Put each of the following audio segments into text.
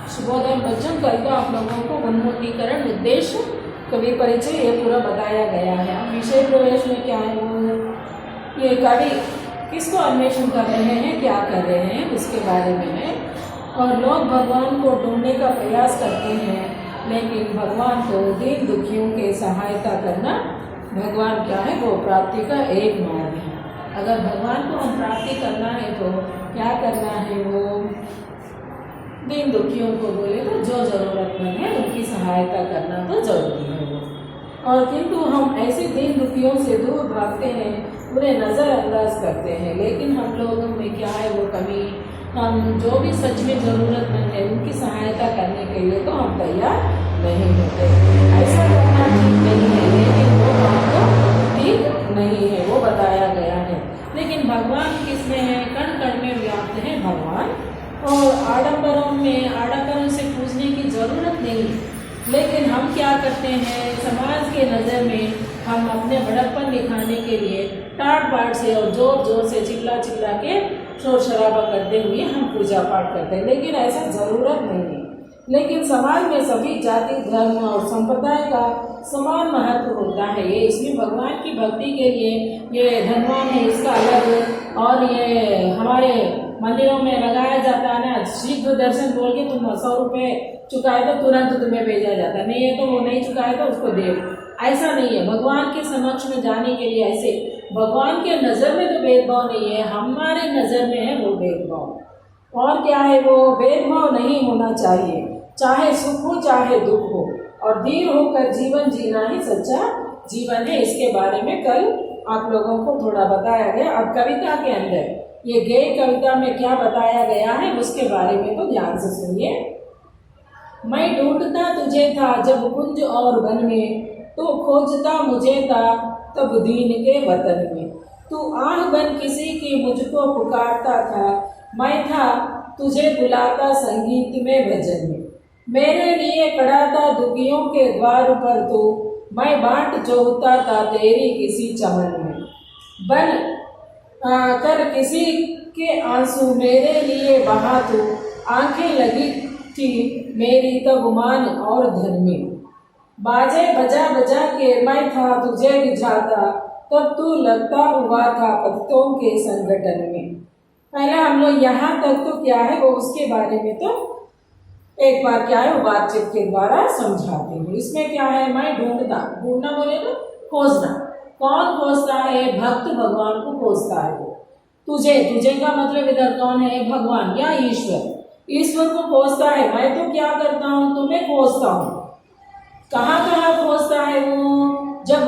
शुभोदय बच्चों, कल तो आप लोगों को उन्मुखीकरण, उद्देश्य, कवि परिचय ये पूरा बताया गया है। अब विषय प्रवेश में क्या है, वो ये कवि किसको अन्वेषण कर रहे हैं, क्या कर रहे हैं, उसके बारे में है। और लोग भगवान को ढूंढने का प्रयास करते हैं, लेकिन भगवान को दीन दुखियों के सहायता करना भगवान क्या है, वो प्राप्ति का एक मार्ग है। अगर भगवान को हम प्राप्ति करना है तो क्या करना है, वो दीन दुखियों को बोले तो जो ज़रूरतमंद है उनकी सहायता करना तो जरूरी है वो। और किंतु हम ऐसे दीन दुखियों से दूर भागते हैं, उन्हें नज़रअंदाज करते हैं। लेकिन हम लोगों में क्या है, वो कमी, हम जो भी सच में ज़रूरतमंद है उनकी सहायता करने के लिए तो हम तैयार नहीं होते। ऐसा करना ठीक नहीं है, लेकिन वो बात तो ठीक नहीं है, वो बताया गया है। लेकिन भगवान किसमें है, कण कण में व्याप्त है भगवान। और आडंबरों से पूछने की ज़रूरत नहीं। लेकिन हम क्या करते हैं, समाज के नज़र में हम अपने बड़प्पन दिखाने के लिए टाट बाट से और जोर जोर से चिल्ला चिल्ला के शोर शराबा करते हुए हम पूजा पाठ करते हैं, लेकिन ऐसा ज़रूरत नहीं है। लेकिन समाज में सभी जाति, धर्म और संप्रदाय का समान महत्व होता है। ये इसमें भगवान की भक्ति के लिए ये धनवान है इसका अलग, और ये हमारे मंदिरों में लगाया जाता है ना, शीघ्र दर्शन बोल के तुम 100 रुपये चुकाए तो तुरंत तुम्हें भेजा जाता है, नहीं है तो वो नहीं चुकाए तो उसको दे। ऐसा नहीं है। भगवान के समक्ष में जाने के लिए ऐसे भगवान के नज़र में तो भेदभाव नहीं है, हमारे नज़र में है वो भेदभाव। और क्या है, वो भेदभाव नहीं होना चाहिए, चाहे सुख हो चाहे दुख हो, और धीर होकर जीवन जीना ही सच्चा जीवन है। इसके बारे में कल आप लोगों को थोड़ा बताया गया। अब कविता के अंदर ये गेय कविता में क्या बताया गया है उसके बारे में तो ध्यान से सुनिए। मैं ढूंढता तुझे था जब कुंज और वन में, तू खोजता मुझे था तब दीन के वतन में। तू आह बन किसी की मुझको पुकारता था, मैं था तुझे बुलाता संगीत में भजन में। मेरे लिए खड़ा था दुखियों के द्वार पर तू, मैं बाट जोहता था तेरी किसी चमन में। बन कर किसी के आंसू मेरे लिए बहा तू, आंखें लगी थी मेरी तब मान और धन में। बाजे बजा बजा के मैं था तुझे रिझाता, तब तू लगता हुआ था पतितों के संगठन में। पहले हम लोग यहाँ तक तो क्या है वो उसके बारे में तो एक बार क्या है वो बातचीत के द्वारा समझाते हैं। इसमें क्या है, मैं ढूंढता, ढूंढना बोले तो खोजना। कौन खोजता है, भक्त भगवान को खोजता है वो। तुझे का मतलब इधर कौन है, भगवान या ईश्वर। ईश्वर को खोजता है। मैं तो क्या करता हूँ, तुम्हें खोजता हूँ। कहाँ कहाँ खोजता है वो, जब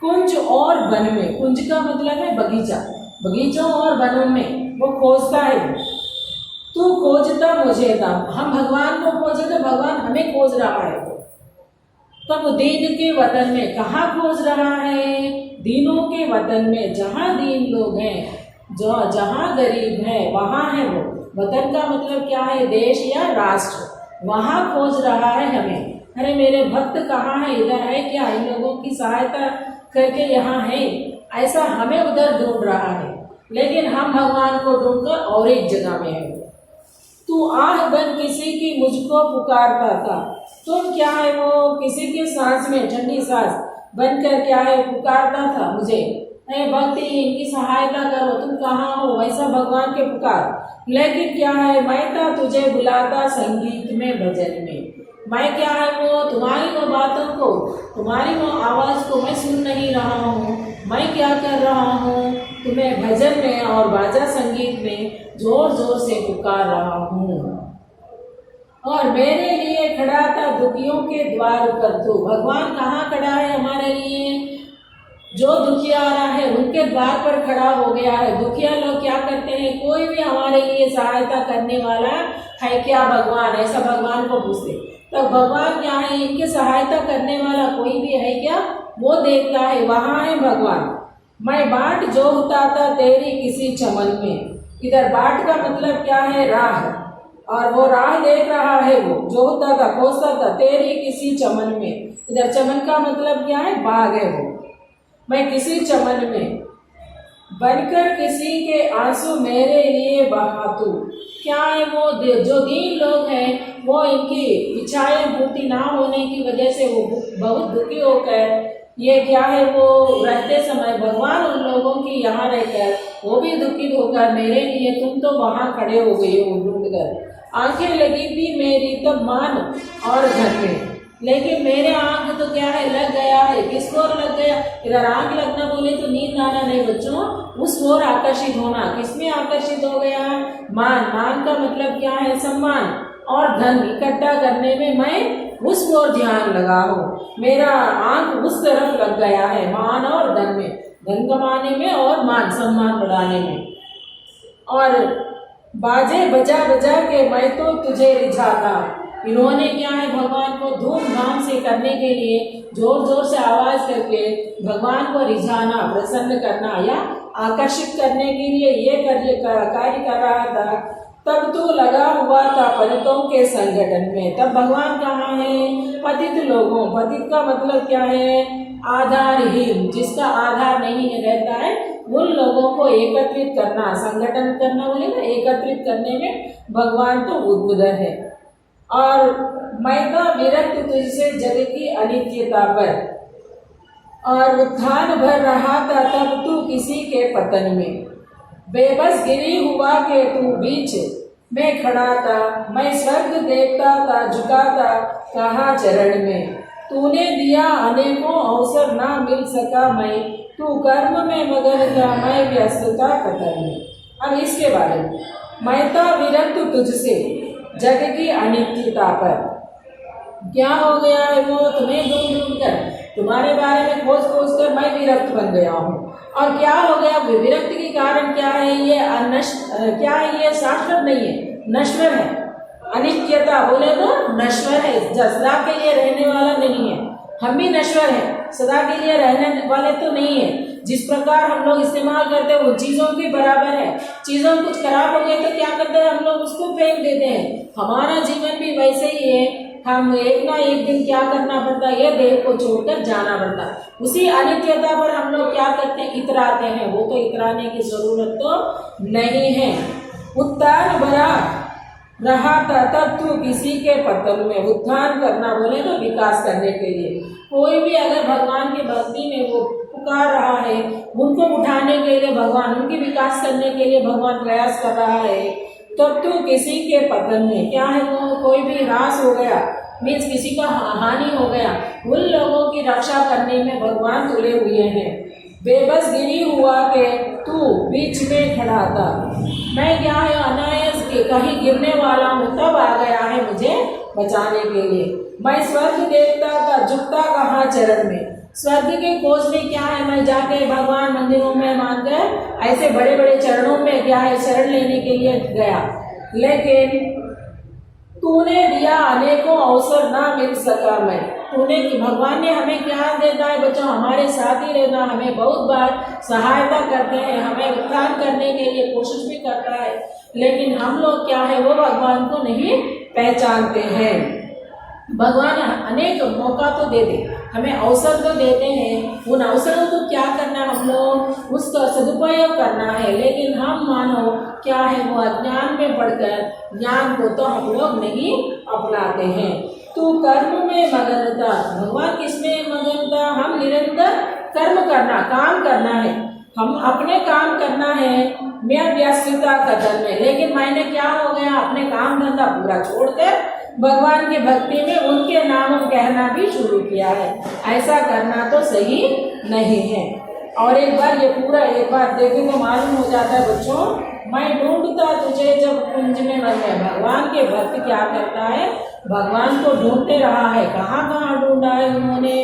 कुंज और वन में, कुंज का मतलब है बगीचा, बगीचों और वनों में वो खोजता है। तू खोजता मुझे था, हम भगवान को खोजे तो भगवान हमें खोज रहा है। तब दीन के वतन में, कहाँ खोज रहा है, दीनों के वतन में, जहाँ दीन लोग हैं, जो जहाँ गरीब है वहाँ है वो। वतन का मतलब क्या है, देश या राष्ट्र, वहाँ खोज रहा है हमें। अरे मेरे भक्त कहाँ है, इधर है क्या, इन लोगों की सहायता करके यहाँ है, ऐसा हमें उधर ढूंढ रहा है। लेकिन हम भगवान को ढूंढकर और एक जगह में है। तू आह बन किसी की मुझको पुकारता था, तुम क्या है वो किसी की सांस में, ठंडी सांस बनकर क्या है पुकारता था मुझे, अरे भक्ति इनकी सहायता करो, तुम कहाँ हो, वैसा भगवान के पुकार। लेकिन क्या है, मैं था तुझे बुलाता संगीत में भजन में। मैं क्या है वो तुम्हारी वो बातों को, तुम्हारी वो आवाज़ को मैं सुन नहीं रहा हूँ। मैं क्या कर रहा हूँ, तुम्हें भजन में और बाजा संगीत में जोर जोर से पुकार रहा हूँ। और मेरे लिए खड़ा था दुखियों के द्वार पर तू। भगवान कहाँ खड़ा है हमारे लिए, जो दुखिया आ रहा है उनके द्वार पर खड़ा हो गया है। दुखिया लोग क्या करते हैं, कोई भी हमारे लिए सहायता करने वाला है क्या भगवान, ऐसा भगवान को पूछते। तो भगवान क्या है, इनकी सहायता करने वाला कोई भी है क्या, वो देखता है, वहाँ है भगवान। मैं बाट जोहता था तेरी किसी चमन में। इधर बाट का मतलब क्या है, राह, और वो राह देख रहा है, वो जोहता था, खोजता था तेरी किसी चमन में। इधर चमन का मतलब क्या है, बाग है वो। मैं किसी चमन में बनकर किसी के आंसू मेरे लिए बहा तू। क्या है वो जो दीन लोग हैं वो इनकी इच्छाएं पूर्ति ना होने की वजह से वो बहुत दुखी होकर ये क्या है वो रहते समय भगवान उन लोगों की यहाँ रहकर वो भी दुखी होकर मेरे लिए तुम तो वहाँ खड़े हो गए हो ढूंढ कर। आंखें लगी थी मेरी तब मान और घर में, लेकिन मेरे आंख तो क्या है लग गया है। किस ओर लग गया? इधर आंख लगना बोले तो नींद आना नहीं बच्चों, उस ओर आकर्षित होना। किसमें आकर्षित हो गया? मान। मान का मतलब क्या है? सम्मान और धन इकट्ठा करने में मैं उस ओर ध्यान लगा हूँ। मेरा आंख उस तरफ लग गया है, मान और धन में, धन कमाने में और मान सम्मान बढ़ाने में। और बाजे बजा बजा के मैं तो तुझे रिझाता। इन्होंने क्या है भगवान को धूमधाम से करने के लिए जोर जोर से आवाज करके भगवान को रिझाना, प्रसन्न करना या आकर्षित करने के लिए ये कार्य कर रहा था। तब तू लगा हुआ था पतितों के संगठन में। तब भगवान कहाँ है? पतित लोगों। पतित का मतलब क्या है? आधारहीन, जिसका आधार नहीं रहता है उन लोगों को एकत्रित करना, संगठन करना बोले ना, एकत्रित करने में भगवान तो उद्बुद्ध है। और मैं तो विरक्त तुझसे जग की अनित्यता पर, और उत्थान भर रहा था तब तू किसी के पतन में। बेबस गिरी हुआ के तू बीच में खड़ा था, मैं स्वर्ग देखता था झुका था कहा चरण में। तूने दिया अनेकों अवसर ना मिल सका मैं, तू कर्म में मगन था मैं व्यस्तता कतर में। अब इसके बारे में, मैं तो विरक्त तुझसे जग की अनित्यता पर। क्या हो गया है वो? तुम्हें ढूंढ ढूंढ कर, तुम्हारे बारे में खोज खोज कर मैं विरक्त बन गया हूँ। और क्या हो गया? विरक्त के कारण क्या है? ये क्या है? ये शाश्वत नहीं है, नश्वर है। अनित्यता बोले तो नश्वर है, सदा के लिए रहने वाला नहीं है। हम भी नश्वर हैं, सदा के लिए रहने वाले तो नहीं है। जिस प्रकार हम लोग इस्तेमाल करते हैं वो चीज़ों के बराबर है। चीज़ों कुछ खराब हो गए तो क्या करते हैं? हम लोग उसको फेंक देते हैं। हमारा जीवन भी वैसे ही है। हम एक ना एक दिन क्या करना पड़ता है? ये देह को छोड़कर जाना पड़ता है। उसी अनित्यता पर हम लोग क्या करते हैं? इतराते हैं। वो तो इतराने की जरूरत तो नहीं है। उत्थान भरा रहा था तब तू किसी के पतन में। उत्थान करना बोले तो विकास करने के लिए। कोई भी अगर भगवान की भक्ति में वो पुकार रहा है, उनको उठाने के लिए भगवान, उनकी विकास करने के लिए भगवान प्रयास कर रहा है, तब तू किसी के पतन में। क्या है वो? कोई भी ह्रास हो गया, मीन्स किसी का हानि हो गया, उन लोगों की रक्षा करने में भगवान तुले हुए हैं। बेबस गिरी हुआ के तू बीच में खड़ा था, मैं क्या है अनायास के कहीं गिरने वाला हूँ, तब आ गया है मुझे बचाने के लिए। मैं स्वर्ग देखता था झुकता कहाँ चरण में। स्वर्ग के खोज में क्या है? मैं जाके भगवान मंदिरों में मानकर ऐसे बड़े बड़े चरणों में क्या है शरण लेने के लिए गया, लेकिन तूने दिया अनेकों अवसर ना मिल सका मैं। तूने कि भगवान ने हमें क्या देता है बच्चों? हमारे साथ ही रहना, हमें बहुत बार सहायता करते हैं, हमें उत्थान करने के लिए कोशिश भी करता है, लेकिन हम लोग क्या है वो भगवान को नहीं पहचानते हैं। भगवान अनेक मौका तो देते, हमें अवसर तो देते हैं। उन अवसरों को क्या करना, हम लोग उसका सदुपयोग करना है, लेकिन हम मानो क्या है वो अज्ञान में पड़कर ज्ञान को तो हम लोग नहीं अपनाते हैं। तू कर्म में मगन था। भगवान किसमें मगन था? हम निरंतर कर्म करना, काम करना है, हम अपने काम करना है। मैं व्यस्तता कदर में, लेकिन मैंने क्या हो गया? अपने काम धंधा पूरा छोड़कर भगवान की भक्ति में उनके नाम कहना भी शुरू किया है। ऐसा करना तो सही नहीं है। और एक बार ये पूरा एक बार देखें तो मालूम हो जाता है बच्चों, मैं ढूंढता तुझे जब कुंज में मन है। भगवान के भक्त क्या करता है? भगवान को ढूंढते रहा है। कहाँ कहाँ ढूंढा है उन्होंने?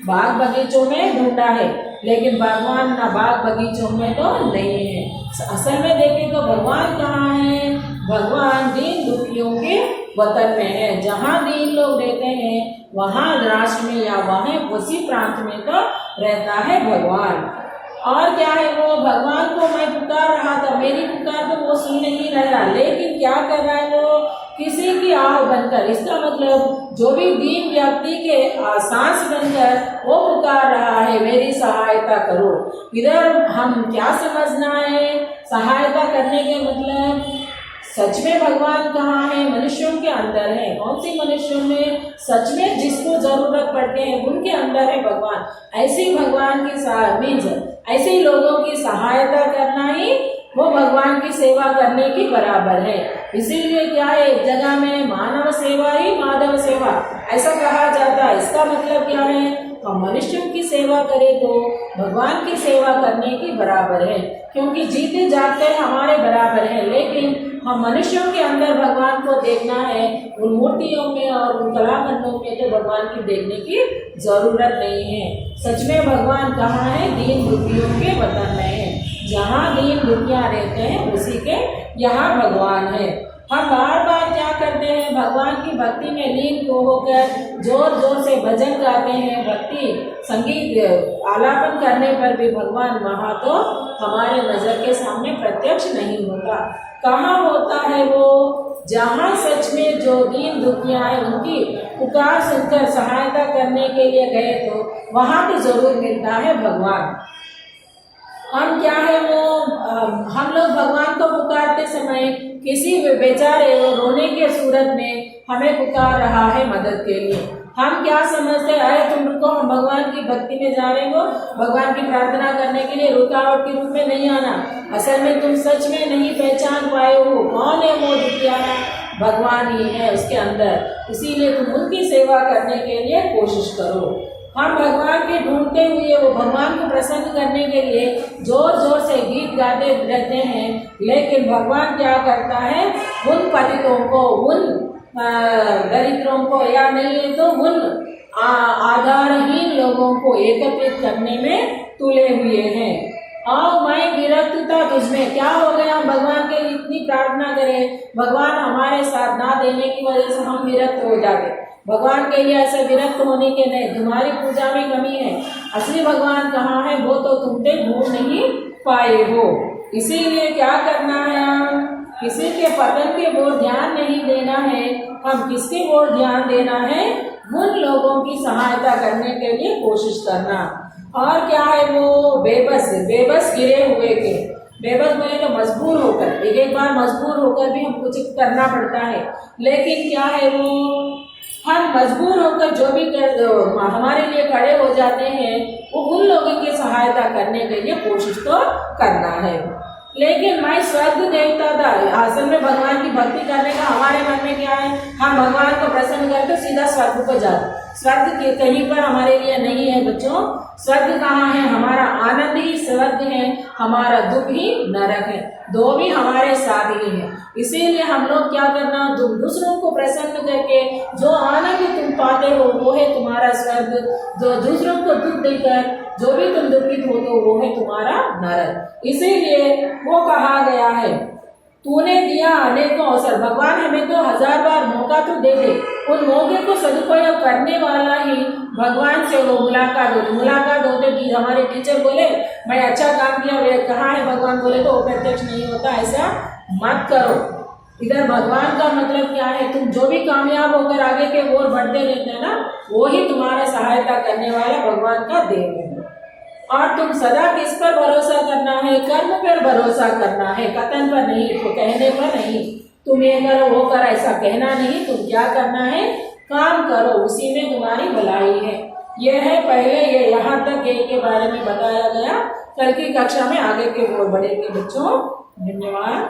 बाग बगीचों में ढूंढा है, लेकिन भगवान ना बाग बगीचों में तो नहीं है। असल में देखें तो भगवान कहाँ है? भगवान दीन दुखियों के वतन में है। जहाँ दीन लोग रहते हैं वहाँ राष्ट्र में या वहाँ उसी प्रांत में तो रहता है भगवान। और क्या है वो? भगवान को मैं पुकार रहा था, मेरी पुकार तो वो सुन नहीं रहा, लेकिन क्या कर रहा है वो? किसी की आह बनकर, इसका मतलब जो भी दीन व्यक्ति के सांस बनकर वो पुकार रहा है मेरी सहायता करो। इधर हम क्या समझना है, सहायता करने के मतलब सच में भगवान कहाँ है? मनुष्यों के अंदर है। कौन सी मनुष्यों में? सच में जिसको जरूरत पड़ते हैं उनके अंदर है भगवान। ऐसे भगवान की मीन्स ऐसे ही लोगों की सहायता करना ही वो भगवान की सेवा करने की बराबर है। इसीलिए क्या है, एक जगह में मानव सेवा ही माधव सेवा ऐसा कहा जाता है। इसका मतलब क्या है, हम मनुष्यों की सेवा करें तो भगवान की सेवा करने की बराबर है, क्योंकि जीते जागते हमारे बराबर है। लेकिन हम मनुष्यों के अंदर भगवान को देखना है, उन मूर्तियों में और उन कलाखंडों में तो भगवान की देखने की जरूरत नहीं है। सच में भगवान कहाँ है? दीन दुखियों के वतन में है। जहाँ दीन दुखिया रहते हैं उसी के यहाँ भगवान है। हम बार बार क्या करते हैं, भगवान की भक्ति में लीन को होकर जोर जोर से भजन गाते हैं, भक्ति संगीत आलापन करने पर भी भगवान वहाँ तो हमारे नजर के सामने प्रत्यक्ष नहीं होता। कहाँ होता है वो? जहाँ सच में जो दीन दुखिया है उनकी पुकार सुनकर सहायता करने के लिए गए तो वहाँ तो जरूर मिलता है भगवान। हम क्या है वो, हम लोग भगवान को पुकारते समय किसी बेचारे रोने के सूरत में हमें पुकार रहा है मदद के लिए। हम क्या समझते हैं, अरे तुम रुको, हम भगवान की भक्ति में जा रहे हो, भगवान की प्रार्थना करने के लिए रुकावट के रूप में नहीं आना। असल में तुम सच में नहीं पहचान पाए हो कौन है वो दुखियारा, भगवान ही है उसके अंदर। इसीलिए तुम उनकी सेवा करने के लिए कोशिश करो। हम भगवान के ढूंढते हुए वो भगवान को प्रसन्न करने के लिए जोर जोर से गीत गाते रहते हैं, लेकिन भगवान क्या करता है, उन पतितों को, उन दरिद्रों को या नहीं तो उन आधारहीन लोगों को एकत्रित करने में तुले हुए हैं। और मैं विरक्त था तुझमें, क्या हो गया, हम भगवान के लिए इतनी प्रार्थना करें, भगवान हमारे साथ ना देने की वजह से हम विरक्त हो जाते। भगवान के लिए ऐसे विरक्त होने के नहीं, तुम्हारी पूजा में कमी है, असली भगवान कहाँ है वो तो तुम ढूंढ नहीं पाए हो। इसीलिए क्या करना है, किसी के पतन के ओर ध्यान नहीं देना है, हम किसके ओर ध्यान देना है, उन लोगों की सहायता करने के लिए कोशिश करना। और क्या है वो, बेबस गिरे हुए के, बेबस बोले तो मजबूर होकर, एक बार मजबूर होकर भी हम कुछ करना पड़ता है। लेकिन क्या है वो, हम मजबूर होकर जो भी हमारे लिए खड़े हो जाते हैं वो उन लोगों की सहायता करने के लिए कोशिश तो करना है। लेकिन मैं स्वर्ग देखता था, असल में भगवान की भक्ति करने का हमारे मन में क्या है, हम भगवान को प्रसन्न करके सीधा स्वर्ग को जाते। स्वर्ग कहीं पर हमारे लिए नहीं है बच्चों। स्वर्ग कहाँ है, हमारा आनंद ही स्वर्ग है, हमारा दुख ही नरक है, दो भी हमारे साथ ही है। इसीलिए हम लोग क्या करना, तुम दूसरों को प्रसन्न करके जो आनंद तुम पाते हो वो है तुम्हारा स्वर्ग, जो दूसरों को दुख देकर जो भी तुम दुखित हो तो वो है तुम्हारा नरक। इसीलिए वो कहा गया है, तूने दिया अनेकों अवसर, भगवान हमें तो 1000 बार मौका तो दे दे, उन मौके को सदुपयोग करने वाला ही भगवान से वो मुलाकात होते कि हमारे टीचर बोले मैं अच्छा काम किया, वे कहाँ है भगवान बोले तो वो प्रत्यक्ष नहीं होता। ऐसा मत करो। इधर भगवान का मतलब क्या है, तुम जो भी कामयाब होकर आगे के ओर बढ़ते रहते हैं ना, वो ही तुम्हारा सहायता करने वाला भगवान का देव है। और तुम सदा किस पर भरोसा करना है, कर्म पर भरोसा करना है, कथन पर नहीं, तो कहने पर नहीं। तुम ये करो वो कर ऐसा कहना नहीं, तुम क्या करना है, काम करो, उसी में तुम्हारी भलाई है। यह है पहले ये यहाँ तक एक के बारे में बताया गया। कल की कक्षा में आगे के ओर बढ़ेंगे बच्चों। धन्यवाद।